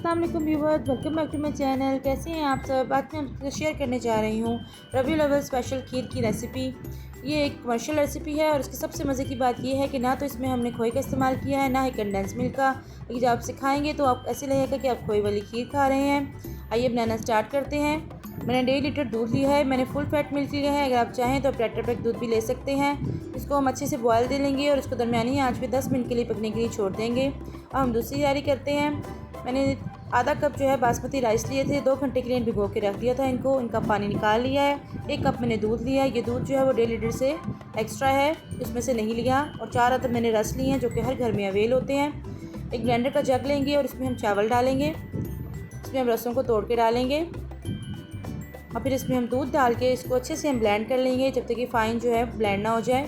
अस्सलाम वालेकुम viewers, welcome back to my channel. कैसे हैं आप सब? आज मैं आपसे शेयर करने जा रही हूँ रबी अव्वल स्पेशल खीर की रेसिपी। ये एक कमर्शियल रेसिपी है और इसकी सबसे मज़े की बात ये है कि ना तो इसमें हमने खोए का इस्तेमाल किया है, ना ही कंडेंस मिल्क का। लेकिन जब आप सिखाएंगे तो आप ऐसे लगेगा कि आप खोए वाली खीर खा रहे हैं। आइए बनाना स्टार्ट करते हैं। मैंने 1.5 लीटर दूध लिया है। मैंने फुल फैट मिल्क लिया है। अगर आप चाहें तो आप टेट्रा पैक दूध भी ले सकते हैं। इसको हम अच्छे से बॉयल दे लेंगे और इसको दरमियानी आंच पे 10 मिनट के लिए पकने के लिए छोड़ देंगे। अब हम दूसरी तैयारी करते हैं। मैंने आधा कप जो है बासमती राइस लिए थे। 2 घंटे के लिए भिगो के रख दिया था इनको। इनका पानी निकाल लिया है। 1 कप मैंने दूध लिया है। ये दूध जो है वो 1.5 लीटर से एक्स्ट्रा है, इसमें से नहीं लिया। और 4 अदद मैंने रस लिए हैं जो कि हर घर में अवेल होते हैं। एक ब्लेंडर का जग लेंगे और इसमें हम चावल डालेंगे। इसमें हम रसों को तोड़ के डालेंगे और फिर इसमें हम दूध डाल के इसको अच्छे से हम ब्लेंड कर लेंगे जब तक कि फ़ाइन जो है ब्लेंड ना हो जाए।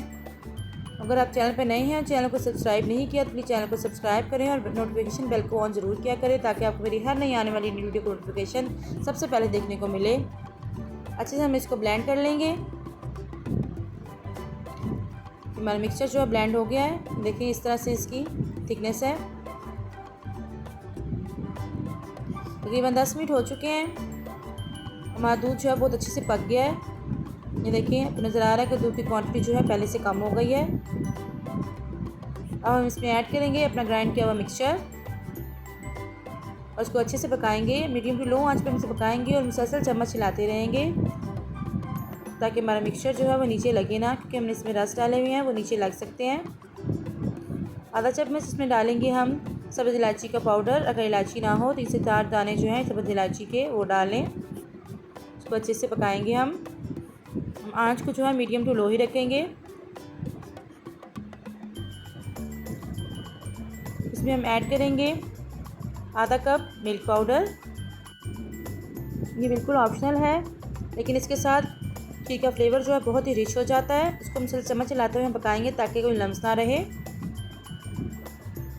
अगर आप चैनल पर नए हैं, चैनल को सब्सक्राइब नहीं किया तो प्लीज़ चैनल को सब्सक्राइब करें और नोटिफिकेशन बेल को ऑन ज़रूर किया करें ताकि आपको मेरी हर नई आने वाली वीडियो को नोटिफिकेशन सबसे पहले देखने को मिले। अच्छे से हम इसको ब्लेंड कर लेंगे। हमारा मिक्सचर जो है ब्लेंड हो गया है। देखिए इस तरह से इसकी थिकनेस है। तकरीबन 10 मिनट हो चुके हैं। हमारा दूध जो है बहुत अच्छे से पक गया है। ये देखिए आपको नज़र आ रहा है कि दूध की क्वांटिटी जो है पहले से कम हो गई है। अब हम इसमें ऐड करेंगे अपना ग्राइंड किया हुआ मिक्सचर और इसको अच्छे से पकाएंगे। मीडियम टू लो आंच पर हम इसे पकाएंगे और मुसलसल चम्मच हिलाते रहेंगे ताकि हमारा मिक्सचर जो है वो नीचे लगे ना, क्योंकि हमने इसमें रस डाले हुए हैं, वो नीचे लग सकते हैं। आधा चम्मच इसमें डालेंगे हम सब्ज़ इलायची का पाउडर। अगर इलायची ना हो तो 3 से 4 दाने जो हैं सब्ज़ इलायची के वो डालें। इसको अच्छे से पकाएंगे हम आंच को जो है मीडियम टू लो ही रखेंगे। इसमें हम ऐड करेंगे आधा कप मिल्क पाउडर। ये बिल्कुल ऑप्शनल है लेकिन इसके साथ खीर का फ्लेवर जो है बहुत ही रिच हो जाता है। इसको हम चम्मच चलाते हुए हम पकाएंगे ताकि कोई लम्स ना रहे।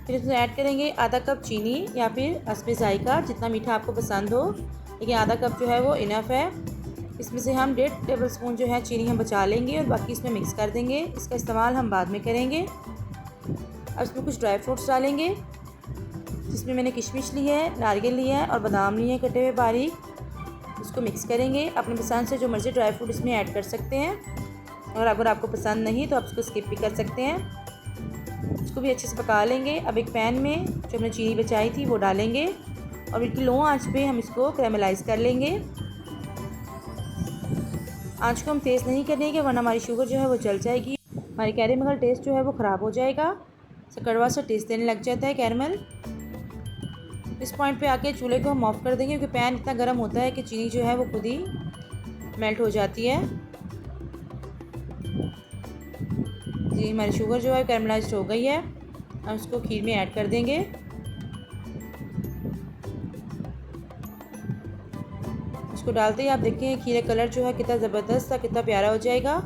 फिर इसमें ऐड करेंगे आधा कप चीनी या फिर हस्बे ज़ायका, जितना मीठा आपको पसंद हो, लेकिन आधा कप जो है वो इनफ है। इसमें से हम 1.5 टेबल स्पून जो है चीनी हम बचा लेंगे और बाकी इसमें मिक्स कर देंगे। इसका इस्तेमाल हम बाद में करेंगे। अब इसमें कुछ ड्राई फ्रूट्स डालेंगे जिसमें मैंने किशमिश ली है, नारियल लिया है और बादाम लिए हैं कटे हुए बारीक। इसको मिक्स करेंगे। अपने पसंद से जो मर्ज़ी ड्राई फ्रूट इसमें ऐड कर सकते हैं और अगर आपको पसंद नहीं तो आप इसको स्किप भी कर सकते हैं। इसको भी अच्छे से पका लेंगे। अब एक पैन में जो हमने चीनी बचाई थी वो डालेंगे और बिल्कुल लो आंच पे हम इसको कैरेमलाइज़ कर लेंगे। आंच को हम तेज़ नहीं करेंगे वरना हमारी शुगर जो है वो जल जाएगी। हमारी कैरेमल टेस्ट जो है वो ख़राब हो जाएगा। कड़वा सा टेस्ट देने लग जाता है कैरेमल। इस पॉइंट पे आके चूल्हे को हम ऑफ़ कर देंगे क्योंकि पैन इतना गर्म होता है कि चीनी जो है वो खुद ही मेल्ट हो जाती है। जी हमारी शुगर जो है कैरेमलाइज्ड हो गई है। हम इसको खीर में ऐड कर देंगे। इसको डालते ही आप देखें खीर का कलर जो है कितना ज़बरदस्त था, कितना प्यारा हो जाएगा।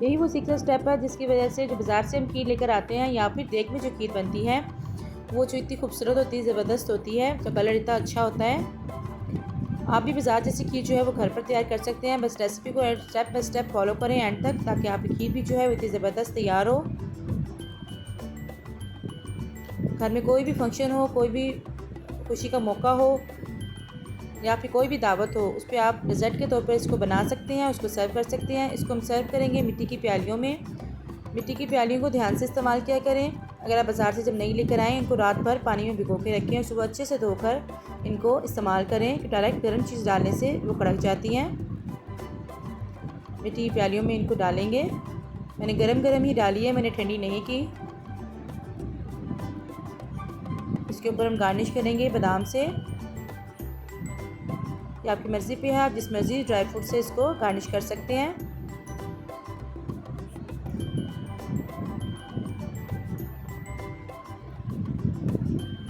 यही वो सीक्रेट स्टेप है जिसकी वजह से जो बाज़ार से हम खीर लेकर आते हैं या फिर देख में जो खीर बनती है वो जो इतनी खूबसूरत होती है, ज़बरदस्त होती है, तो कलर इतना अच्छा होता है। आप भी बाज़ार जैसी खीर जो है वो घर पर तैयार कर सकते हैं। बस रेसिपी को स्टेप बाय स्टेप फॉलो करें एंड तक ताकि आपकी खीर भी जो है वो इतनी ज़बरदस्त तैयार हो। घर में कोई भी फंक्शन हो, कोई भी खुशी का मौका हो या फिर कोई भी दावत हो, उस पर आप डेज़र्ट के तौर पर इसको बना सकते हैं, उसको सर्व कर सकते हैं। इसको हम सर्व करेंगे मिट्टी की प्यालियों में। मिट्टी की प्यालियों को ध्यान से इस्तेमाल किया करें। अगर आप बाज़ार से जब नहीं लेकर आएँ इनको रात भर पानी में भिगो के रखें और सुबह अच्छे से धोकर इनको इस्तेमाल करें कि डायरेक्ट गर्म चीज़ डालने से वो कड़क जाती हैं। मिट्टी की प्यालियों में इनको डालेंगे। मैंने गरम ही डाली है, मैंने ठंडी नहीं की। इसके ऊपर हम गार्निश करेंगे बादाम से। ये आपकी मर्ज़ी पे है, आप जिस मर्ज़ी ड्राई फ्रूट से इसको गार्निश कर सकते हैं।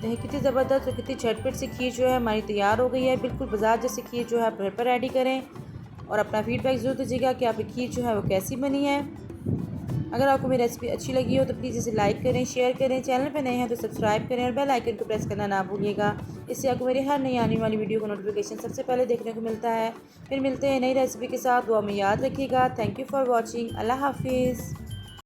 देखिए कितनी ज़बरदस्त और कितनी झटपट सी खीर जो है हमारी तैयार हो गई है। बिल्कुल बाज़ार जैसी खीर जो है आप घर पर रेडी करें और अपना फीडबैक ज़रूर दीजिएगा कि आपकी खीर जो है वो कैसी बनी है। अगर आपको मेरी रेसिपी अच्छी लगी हो तो प्लीज़ इसे लाइक करें, शेयर करें। चैनल पर नए हैं तो सब्सक्राइब करें और बेल आइकन को प्रेस करना ना भूलिएगा। इससे आपको मेरी हर नई आने वाली वीडियो का नोटिफिकेशन सबसे पहले देखने को मिलता है। फिर मिलते हैं नई रेसिपी के साथ। दुआ में याद रखिएगा। Thank you for watching. अल्लाह हाफिज़।